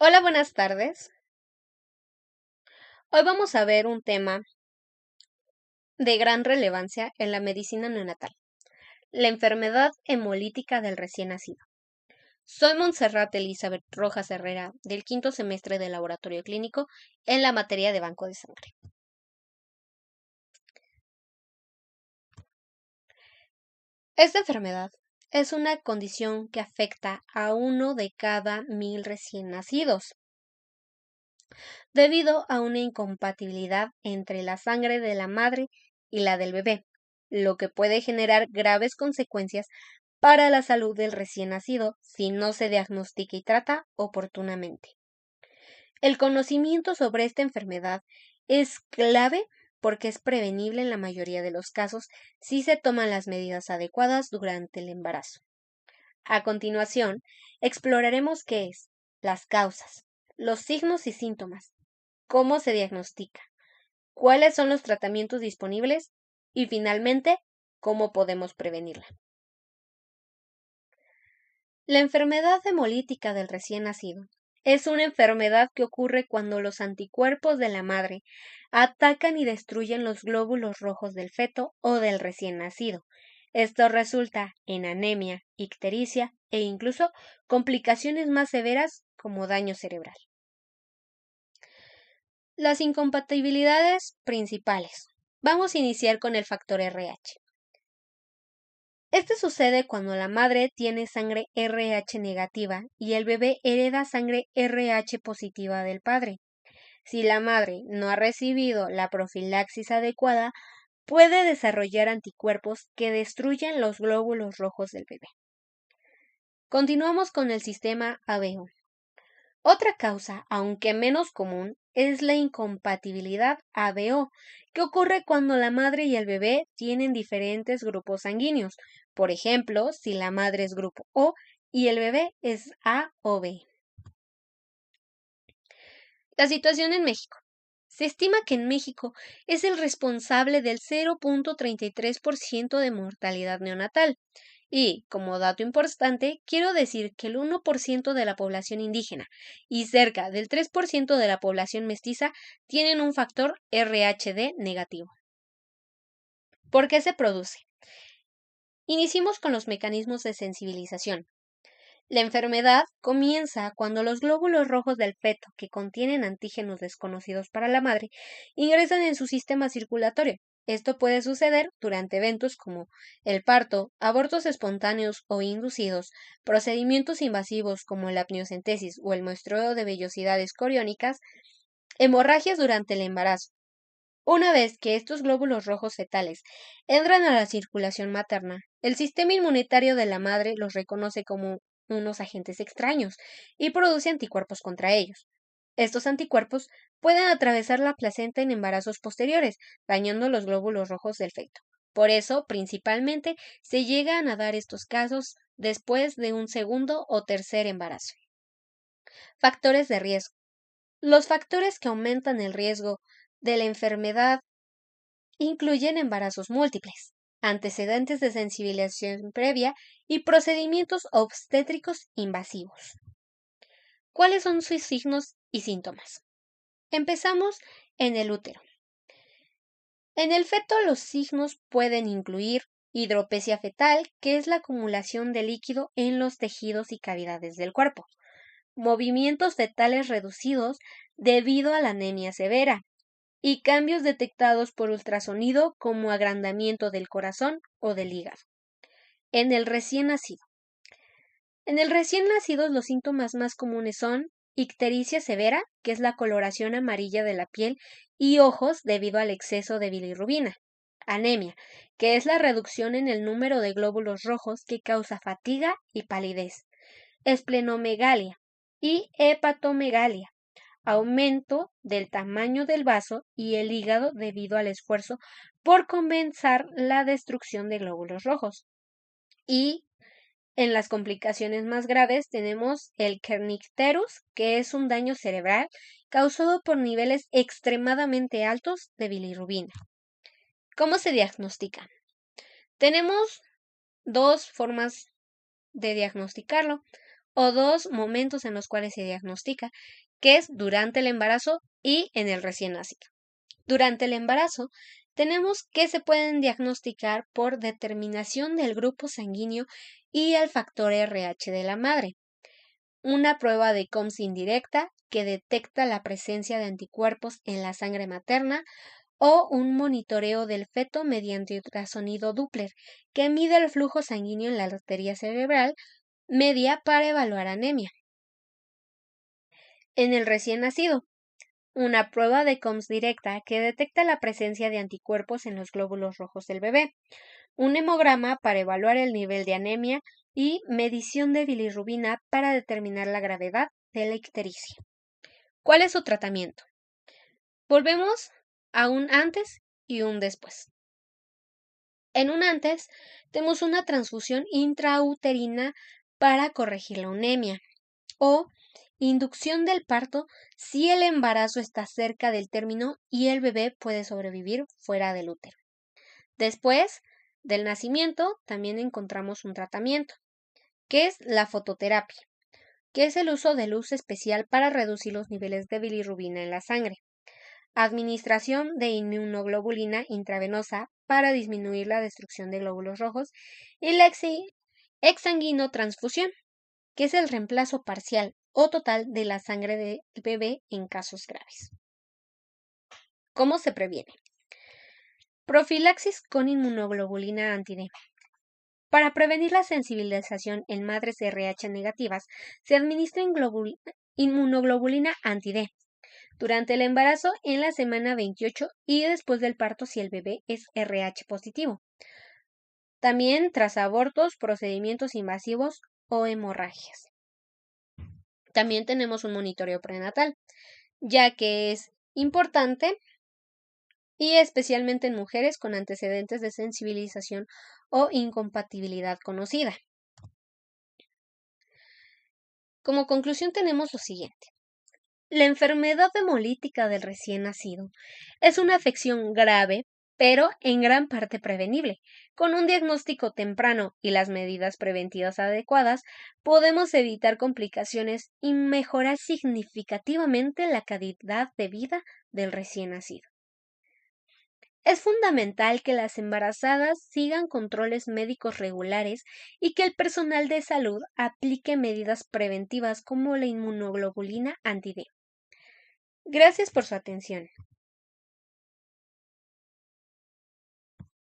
Hola, buenas tardes. Hoy vamos a ver un tema de gran relevancia en la medicina neonatal, la enfermedad hemolítica del recién nacido. Soy Montserrat Elizabeth Rojas Herrera, del quinto semestre de laboratorio clínico en la materia de banco de sangre. Esta enfermedad es una condición que afecta a 1 de cada 1000 recién nacidos, debido a una incompatibilidad entre la sangre de la madre y la del bebé, lo que puede generar graves consecuencias para la salud del recién nacido si no se diagnostica y trata oportunamente. El conocimiento sobre esta enfermedad es clave porque es prevenible en la mayoría de los casos si se toman las medidas adecuadas durante el embarazo. A continuación, exploraremos qué es, las causas, los signos y síntomas, cómo se diagnostica, cuáles son los tratamientos disponibles y finalmente, cómo podemos prevenirla. La enfermedad hemolítica del recién nacido es una enfermedad que ocurre cuando los anticuerpos de la madre atacan y destruyen los glóbulos rojos del feto o del recién nacido. Esto resulta en anemia, ictericia e incluso complicaciones más severas como daño cerebral. Las incompatibilidades principales. Vamos a iniciar con el factor RH. Este sucede cuando la madre tiene sangre RH negativa y el bebé hereda sangre RH positiva del padre. Si la madre no ha recibido la profilaxis adecuada, puede desarrollar anticuerpos que destruyen los glóbulos rojos del bebé. Continuamos con el sistema ABO. Otra causa, aunque menos común, es la incompatibilidad ABO, que ocurre cuando la madre y el bebé tienen diferentes grupos sanguíneos. Por ejemplo, si la madre es grupo O y el bebé es A o B. La situación en México. Se estima que en México es el responsable del 0.33% de mortalidad neonatal. Y, como dato importante, quiero decir que el 1% de la población indígena y cerca del 3% de la población mestiza tienen un factor RHD negativo. ¿Por qué se produce? Iniciemos con los mecanismos de sensibilización. La enfermedad comienza cuando los glóbulos rojos del feto, que contienen antígenos desconocidos para la madre, ingresan en su sistema circulatorio. Esto puede suceder durante eventos como el parto, abortos espontáneos o inducidos, procedimientos invasivos como la amniocentesis o el muestreo de vellosidades coriónicas, hemorragias durante el embarazo. Una vez que estos glóbulos rojos fetales entran a la circulación materna, el sistema inmunitario de la madre los reconoce como unos agentes extraños y produce anticuerpos contra ellos. Estos anticuerpos pueden atravesar la placenta en embarazos posteriores, dañando los glóbulos rojos del feto. Por eso, principalmente, se llegan a dar estos casos después de un segundo o tercer embarazo. Factores de riesgo. Los factores que aumentan el riesgo de la enfermedad incluyen embarazos múltiples, antecedentes de sensibilización previa y procedimientos obstétricos invasivos. ¿Cuáles son sus signos y síntomas? Empezamos en el útero. En el feto los signos pueden incluir hidropesia fetal, que es la acumulación de líquido en los tejidos y cavidades del cuerpo, movimientos fetales reducidos debido a la anemia severa, y cambios detectados por ultrasonido como agrandamiento del corazón o del hígado. En el recién nacido. En el recién nacido los síntomas más comunes son ictericia severa, que es la coloración amarilla de la piel y ojos debido al exceso de bilirrubina. Anemia, que es la reducción en el número de glóbulos rojos que causa fatiga y palidez. Esplenomegalia y hepatomegalia, aumento del tamaño del vaso y el hígado debido al esfuerzo por compensar la destrucción de glóbulos rojos. Y en las complicaciones más graves tenemos el kernicterus, que es un daño cerebral causado por niveles extremadamente altos de bilirrubina. ¿Cómo se diagnostica? Tenemos dos formas de diagnosticarlo. o dos momentos en los cuales se diagnostica, que es durante el embarazo y en el recién nacido. Durante el embarazo, tenemos que se pueden diagnosticar por determinación del grupo sanguíneo y el factor RH de la madre. Una prueba de COMS indirecta que detecta la presencia de anticuerpos en la sangre materna o un monitoreo del feto mediante ultrasonido Doppler que mide el flujo sanguíneo en la arteria cerebral media para evaluar anemia. En el recién nacido, una prueba de COMS directa que detecta la presencia de anticuerpos en los glóbulos rojos del bebé, un hemograma para evaluar el nivel de anemia y medición de bilirrubina para determinar la gravedad de la ictericia. ¿Cuál es su tratamiento? Volvemos a un antes y un después. En un antes, tenemos una transfusión intrauterina para corregir la anemia o inducción del parto si el embarazo está cerca del término y el bebé puede sobrevivir fuera del útero. Después del nacimiento, también encontramos un tratamiento, que es la fototerapia, que es el uso de luz especial para reducir los niveles de bilirrubina en la sangre. Administración de inmunoglobulina intravenosa para disminuir la destrucción de glóbulos rojos y la exsanguinotransfusión, que es el reemplazo parcial o total de la sangre del bebé en casos graves. ¿Cómo se previene? Profilaxis con inmunoglobulina anti-D. Para prevenir la sensibilización en madres RH negativas, se administra inmunoglobulina anti-D durante el embarazo en la semana 28 y después del parto si el bebé es RH positivo. También tras abortos, procedimientos invasivos o hemorragias. También tenemos un monitoreo prenatal, ya que es importante y especialmente en mujeres con antecedentes de sensibilización o incompatibilidad conocida. Como conclusión tenemos lo siguiente. La enfermedad hemolítica del recién nacido es una afección grave, pero en gran parte prevenible. Con un diagnóstico temprano y las medidas preventivas adecuadas, podemos evitar complicaciones y mejorar significativamente la calidad de vida del recién nacido. Es fundamental que las embarazadas sigan controles médicos regulares y que el personal de salud aplique medidas preventivas como la inmunoglobulina anti-D. Gracias por su atención.